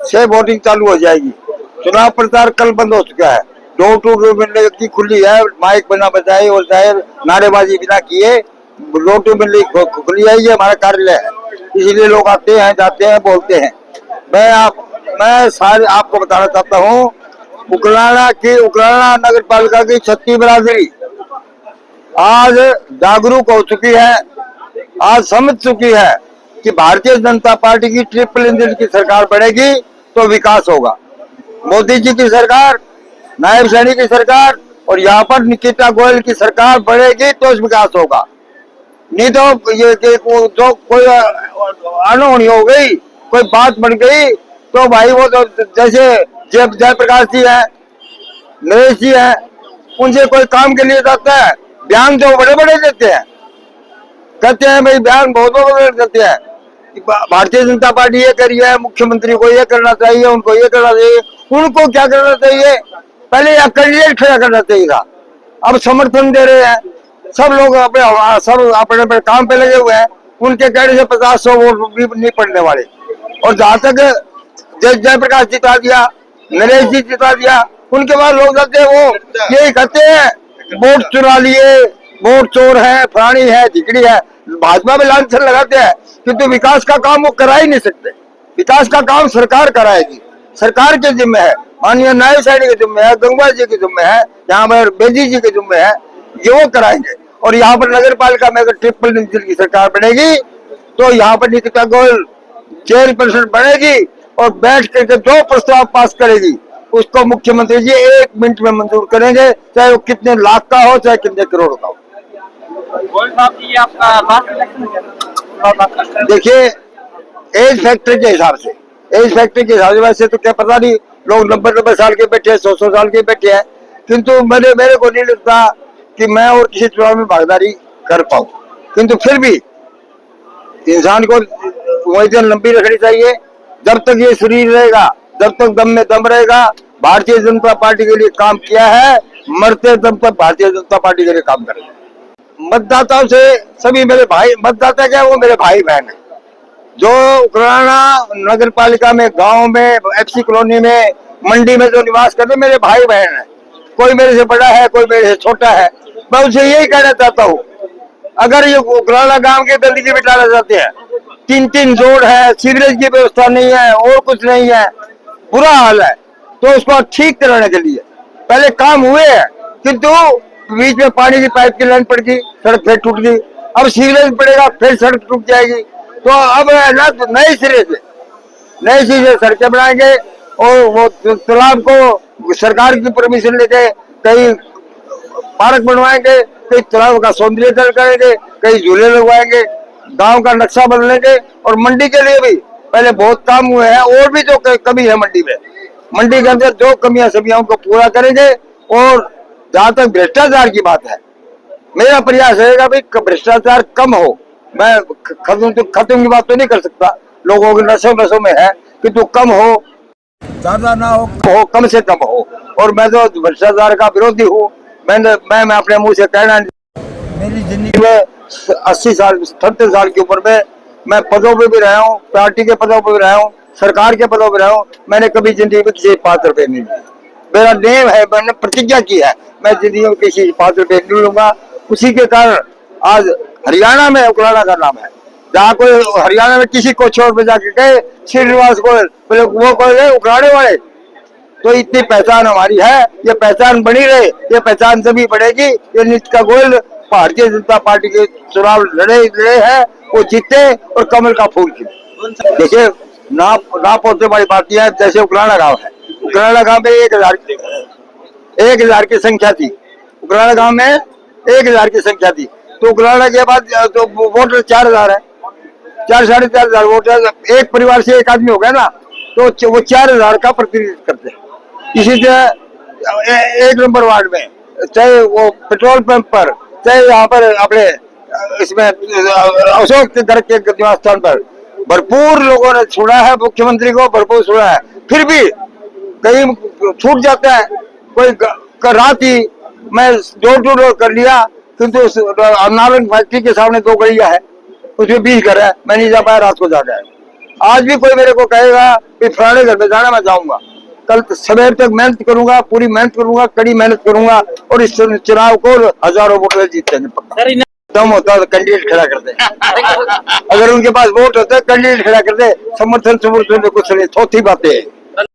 से वोटिंग चालू हो जाएगी। चुनाव प्रचार कल बंद हो चुका है, डोर टू डोर मिलने की खुली है, माइक बिना बजाए और जाहिर नारेबाजी बिना किए डोर टू मिलने खुली है। ये हमारा कार्यालय है, इसीलिए लोग आते हैं, जाते हैं, बोलते हैं। मैं सारे आपको बताना चाहता हूँ, उकराना नगर पालिका की छत्ती बिरादरी आज जागरूक हो चुकी है, आज समझ चुकी है कि भारतीय जनता पार्टी की ट्रिपल इंजन की सरकार बनेगी तो विकास होगा। मोदी जी की सरकार, नायब सैनी की सरकार और यहाँ पर निकिता गोयल की सरकार बढ़ेगी तो विकास होगा। नहीं तो ये जो कोई अनहोनी हो गई, कोई बात बन गई तो भाई वो तो जैसे जयप्रकाश जी है, नरेश जी है, उनसे कोई काम के लिए जाता है, बयान तो बड़े बड़े देते हैं, कहते हैं भाई बयान बहुत बड़े देते हैं, भारतीय जनता पार्टी ये करी है, मुख्यमंत्री को ये करना चाहिए, उनको ये करना चाहिए। उनको क्या करना चाहिए, पहले यह कैंडिडेट खड़ा करना चाहिए था। अब समर्थन दे रहे हैं, सब लोग अपने अपने काम पे लगे हुए हैं, उनके कहने से 50-100 वोट भी नहीं पड़ने वाले। और जहां तक जयप्रकाश जिता दिया, नरेश जी जिता दिया, उनके बाद लोग जाते हैं वो यही कहते हैं वोट चुरा लिए, वोट चोर है, फलानी है, झिकड़ी है। भाजपा में लांछन लगाते हैं किंतु विकास का काम वो करा ही नहीं सकते। विकास का काम सरकार कराएगी, सरकार के जिम्मे है, माननीय नायब सैनी के जिम्मे है, गंगवा जी के जिम्मे है, यहाँ पर बेदी जी के जिम्मे है, ये वो कराएंगे। और यहाँ पर नगर पालिका में अगर ट्रिपल इंजन की सरकार बनेगी तो यहाँ पर निकिता गोयल चेयरपर्सन बनेगी और बैठ करके जो प्रस्ताव पास करेगी उसको मुख्यमंत्री जी 1 मिनट में मंजूर करेंगे, चाहे वो कितने लाख का हो, चाहे कितने करोड़ का हो। देखिए एज फैक्टर के हिसाब से, वैसे तो क्या पता नहीं, लोग 90-90 साल के बैठे हैं, 100-100 साल के बैठे हैं, किंतु मेरे को नहीं लगता कि मैं और किसी चुनाव में भागीदारी कर पाऊं। किंतु फिर भी इंसान को वही लंबी रखनी चाहिए, जब तक ये शरीर रहेगा, जब तक दम में दम रहेगा। भारतीय जनता पार्टी के लिए काम किया है, मरते दम तक भारतीय जनता पार्टी के लिए काम करेगा। मतदाताओं से सभी मेरे भाई, मतदाता क्या वो मेरे भाई बहन है, जो उकराना नगर पालिका में, गांव में, एफसी कॉलोनी में, मंडी में जो निवास करते मेरे भाई बहन है। कोई मेरे से बड़ा है, कोई मेरे से छोटा है। मैं उनसे यही कहना चाहता हूँ, अगर ये उकराना गांव की गंदगी मिटाना चाहते हैं, 3-3 जोड़ है, सीवरेज की व्यवस्था नहीं है और कुछ नहीं है, बुरा हाल है, तो उसको ठीक कराने के लिए पहले काम हुए हैं, किंतु बीच में पानी की पाइप की लाइन पड़ गई, सड़क फिर टूट गई, अब सीवरेज पड़ेगा फिर सड़क टूट जाएगी। तो अब ना नए सिरे से सड़कें बनाएंगे और वो तालाब को सरकार की परमिशन लेके कहीं पार्क बनवाएंगे, कहीं तालाब का सौंदर्यीकरण करेंगे, कहीं झूले लगवाएंगे, गांव का नक्शा बदलेंगे। और मंडी के लिए भी पहले बहुत काम हुए हैं, और भी जो कमी है मंडी के अंदर जो कमियां समियां उनको पूरा करेंगे। और जहां तक भ्रष्टाचार की बात है, मेरा प्रयास रहेगा भाई भ्रष्टाचार कम हो। मैं खत्म की बात तो नहीं कर सकता, लोगों के नशों में है, किंतु कम हो, ज्यादा ना हो, कम से कम हो। और मैं तो भ्रष्टाचार का विरोधी हूँ। मैं अपने मुंह से कहना, मेरी जिंदगी में 80 साल 70 साल की उम्र में मैं पदों पे भी रहा हूँ, पार्टी के पदों पे भी रहा हूँ, सरकार के पदों पे रहा हूँ। मैंने कभी जिंदगी में किसी 5 रुपए नहीं लिए। मेरा नेम है, मैंने प्रतिज्ञा की है, मैं जिंदगी में किसी 5 रुपए नहीं लूंगा। उसी के कारण आज हरियाणा में उकराना का नाम है। जहाँ कोई हरियाणा में किसी को छोड़ पे जाके कहे श्रीनिवास गोयल, बोले वो कोई उकराने वाले, तो इतनी पहचान हमारी है, ये पहचान बनी रहे, ये पहचान तभी बढ़ेगी। ये निकिता गोयल भारतीय जनता पार्टी के चुनाव लड़े हैं, वो जीते और कमल का फूल खिले। देखिए ना पहुंचने वाली बात यह है, जैसे उकराना गांव है, उकराना गांव में 1,000 की संख्या थी, उकराना गांव में 1,000 की संख्या थी, तो उकराना के बाद तो वोटर 4,000 है, 4-4,500 वोटर एक परिवार से एक आदमी हो गया ना, तो वो 4,000 का प्रतिनिधित्व करते हैं। इसी तरह 1 नंबर वार्ड में, चाहे वो पेट्रोल पंप पर, चाहे यहाँ पर अपने इसमें अशोक के घर के निवास स्थान पर भरपूर लोगों ने सुना है, मुख्यमंत्री को भरपूर सुना है, फिर भी कहीं छूट जाता है। कोई रात ही मैं डोर टू डोर कर लिया, किंतु नारायण फैक्ट्री के सामने 2 गलियां है, उसमें 20 घर है, मैं नहीं जा पाया, रात को जा गया। आज भी कोई मेरे को कहेगा कि फलाने घर में जाना, मैं जाऊंगा। कल सवेर तक मेहनत करूंगा, पूरी मेहनत करूंगा, कड़ी मेहनत करूंगा और इस चुनाव को हजारों वोट से जीतेंगे पक्का। दम होता तो कैंडिडेट खड़ा कर दे। अगर उनके पास वोट होता है कैंडिडेट खड़ा कर दे। समर्थन समर्थन में कुछ नहीं, थोथी बातें हैं।